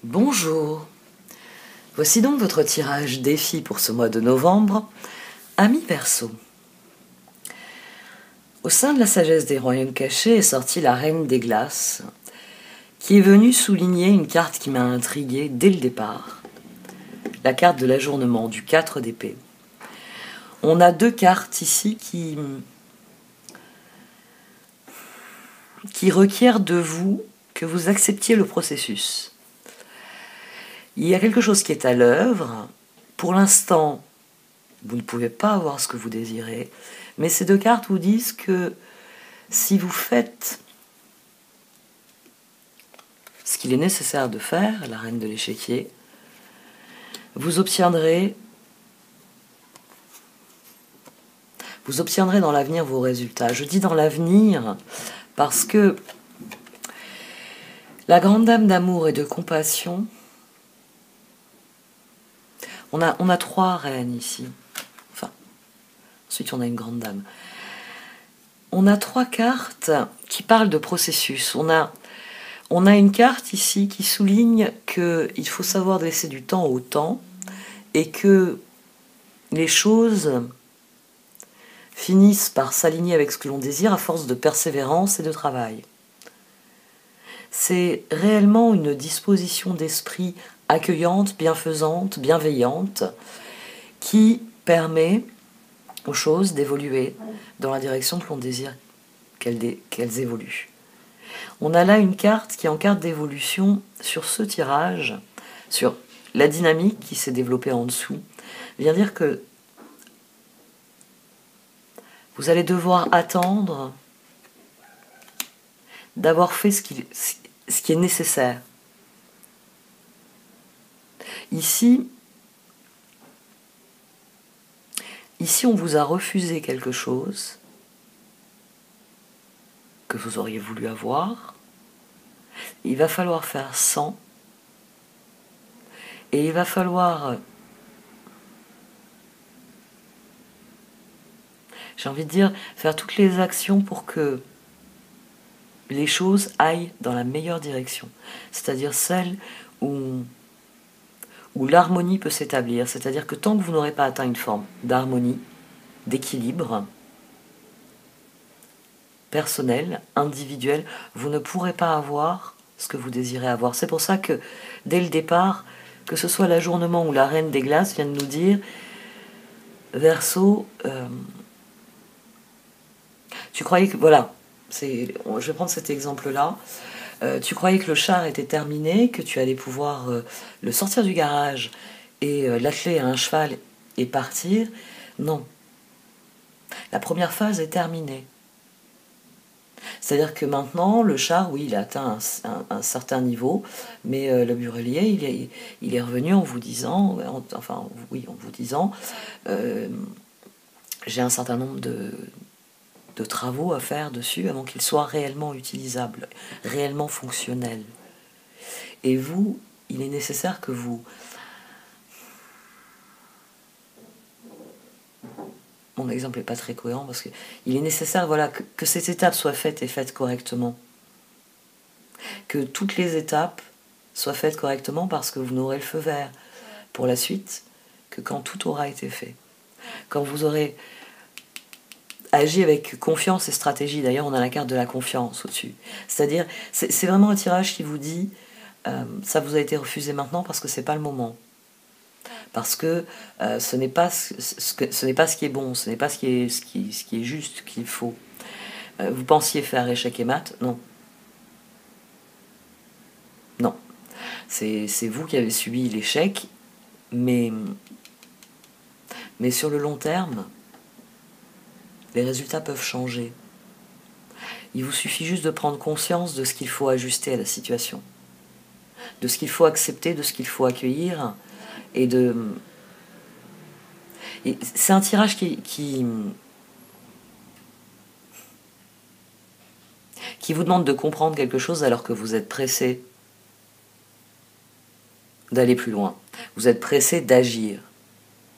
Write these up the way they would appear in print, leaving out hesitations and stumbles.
Bonjour, voici donc votre tirage défi pour ce mois de novembre, Amis Verseau. Au sein de la sagesse des royaumes cachés est sortie la Reine des Glaces, qui est venue souligner une carte qui m'a intriguée dès le départ, la carte de l'ajournement du 4 d'épée. On a deux cartes ici qui requièrent de vous que vous acceptiez le processus. Il y a quelque chose qui est à l'œuvre. Pour l'instant, vous ne pouvez pas avoir ce que vous désirez, mais ces deux cartes vous disent que si vous faites ce qu'il est nécessaire de faire, la reine de l'échiquier, vous obtiendrez dans l'avenir vos résultats. Je dis dans l'avenir parce que la grande dame d'amour et de compassion, on a trois reines ici. Enfin, ensuite on a une grande dame. On a trois cartes qui parlent de processus. On a une carte ici qui souligne qu'il faut savoir laisser du temps au temps et que les choses finissent par s'aligner avec ce que l'on désire à force de persévérance et de travail. C'est réellement une disposition d'esprit accueillante, bienfaisante, bienveillante, qui permet aux choses d'évoluer dans la direction que l'on désire qu'elles évoluent. On a là une carte qui est en carte d'évolution sur ce tirage, sur la dynamique qui s'est développée en dessous, vient dire que vous allez devoir attendre d'avoir fait ce qui est nécessaire. Ici, on vous a refusé quelque chose que vous auriez voulu avoir. Il va falloir faire sans. Et il va falloir, j'ai envie de dire, faire toutes les actions pour que les choses aillent dans la meilleure direction. C'est-à-dire celle où l'harmonie peut s'établir. C'est-à-dire que tant que vous n'aurez pas atteint une forme d'harmonie, d'équilibre personnel, individuel, vous ne pourrez pas avoir ce que vous désirez avoir. C'est pour ça que, dès le départ, que ce soit l'ajournement ou la reine des glaces vient de nous dire Verseau, tu croyais que... Voilà, je vais prendre cet exemple-là. Tu croyais que le char était terminé, que tu allais pouvoir le sortir du garage et l'atteler à un cheval et partir. Non. La première phase est terminée. C'est-à-dire que maintenant, le char, oui, il a atteint un certain niveau, mais le burelier, il est revenu en vous disant, j'ai un certain nombre de travaux à faire dessus avant qu'il soit réellement utilisable, réellement fonctionnel. Et vous, il est nécessaire que vous... Mon exemple n'est pas très cohérent parce qu'il est nécessaire que cette étape soit faite et faite correctement. Que toutes les étapes soient faites correctement parce que vous n'aurez le feu vert pour la suite que quand tout aura été fait. Quand vous aurez agi avec confiance et stratégie, d'ailleurs on a la carte de la confiance au-dessus. C'est-à-dire, c'est vraiment un tirage qui vous dit ça vous a été refusé maintenant parce que c'est pas le moment. Parce que ce n'est pas ce qui est bon, ce n'est pas ce qui est juste, qu'il faut. Vous pensiez faire échec et mat? Non. Non. C'est vous qui avez subi l'échec, mais sur le long terme, les résultats peuvent changer. Il vous suffit juste de prendre conscience de ce qu'il faut ajuster à la situation, de ce qu'il faut accepter, de ce qu'il faut accueillir, et c'est un tirage qui vous demande de comprendre quelque chose alors que vous êtes pressé d'aller plus loin. Vous êtes pressé d'agir.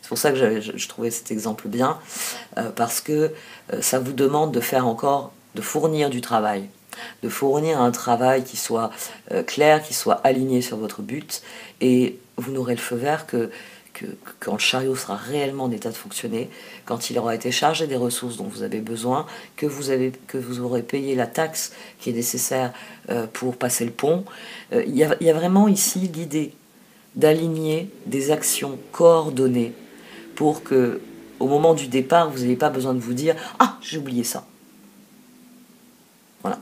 C'est pour ça que je trouvais cet exemple bien, parce que ça vous demande de fournir du travail. de fournir un travail qui soit clair, qui soit aligné sur votre but, et vous n'aurez le feu vert que quand le chariot sera réellement en état de fonctionner, quand il aura été chargé des ressources dont vous avez besoin, que vous aurez payé la taxe qui est nécessaire pour passer le pont. Il y a vraiment ici l'idée d'aligner des actions coordonnées pour que, au moment du départ, vous n'ayez pas besoin de vous dire « Ah, j'ai oublié ça ». Voilà.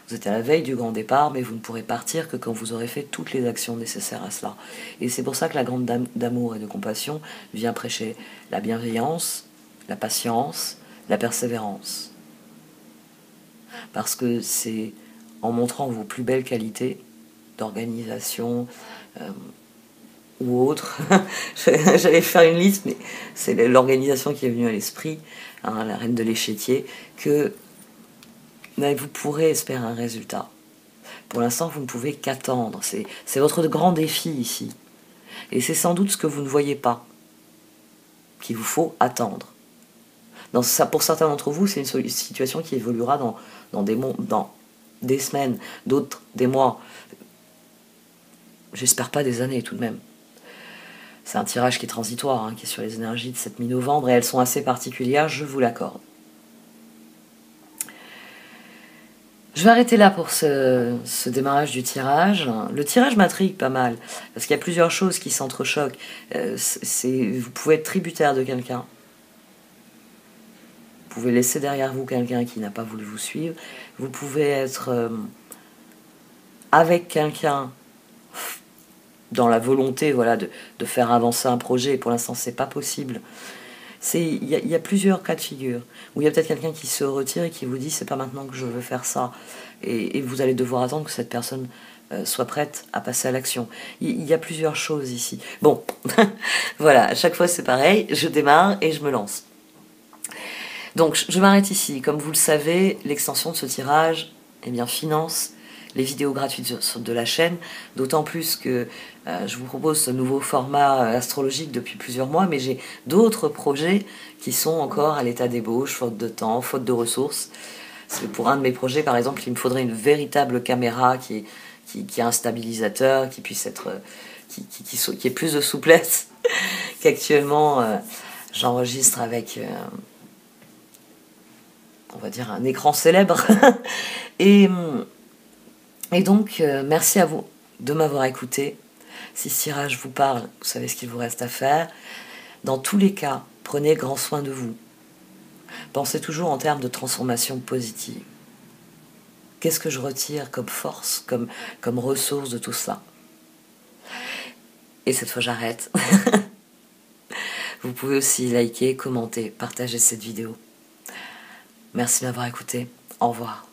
Vous êtes à la veille du grand départ, mais vous ne pourrez partir que quand vous aurez fait toutes les actions nécessaires à cela. Et c'est pour ça que la grande dame d'amour et de compassion vient prêcher la bienveillance, la patience, la persévérance. Parce que c'est en montrant vos plus belles qualités d'organisation ou autre, j'allais faire une liste, mais c'est l'organisation qui est venue à l'esprit, hein, la reine de l'échiquier, que vous pourrez espérer un résultat. Pour l'instant, vous ne pouvez qu'attendre. C'est votre grand défi ici. Et c'est sans doute ce que vous ne voyez pas, qu'il vous faut attendre. Pour certains d'entre vous, c'est une situation qui évoluera dans des semaines, d'autres des mois. J'espère pas des années tout de même. C'est un tirage qui est transitoire, hein, qui est sur les énergies de cette mi-novembre, et elles sont assez particulières, je vous l'accorde. Je vais arrêter là pour ce démarrage du tirage. Le tirage m'intrigue pas mal, parce qu'il y a plusieurs choses qui s'entrechoquent. Vous pouvez être tributaire de quelqu'un. Vous pouvez laisser derrière vous quelqu'un qui n'a pas voulu vous suivre. Vous pouvez être avec quelqu'un dans la volonté, voilà, de faire avancer un projet. Pour l'instant, c'est pas possible. Il y a plusieurs cas de figure où il y a peut-être quelqu'un qui se retire et qui vous dit c'est pas maintenant que je veux faire ça, et vous allez devoir attendre que cette personne soit prête à passer à l'action. Il y a plusieurs choses ici. Bon, voilà, à chaque fois c'est pareil, je démarre et je me lance. Donc je m'arrête ici. Comme vous le savez, l'extension de ce tirage finance les vidéos gratuites de la chaîne, d'autant plus que je vous propose ce nouveau format astrologique depuis plusieurs mois, mais j'ai d'autres projets qui sont encore à l'état d'ébauche, faute de temps, faute de ressources. Parce que pour un de mes projets, par exemple, il me faudrait une véritable caméra qui a un stabilisateur, qui puisse être, qui ait plus de souplesse qu'actuellement. J'enregistre avec, on va dire, un écran célèbre. Et donc, merci à vous de m'avoir écouté. Si ce tirage vous parle, vous savez ce qu'il vous reste à faire. Dans tous les cas, prenez grand soin de vous. Pensez toujours en termes de transformation positive. Qu'est-ce que je retire comme force, comme ressource de tout cela? Et cette fois, j'arrête. Vous pouvez aussi liker, commenter, partager cette vidéo. Merci de m'avoir écouté. Au revoir.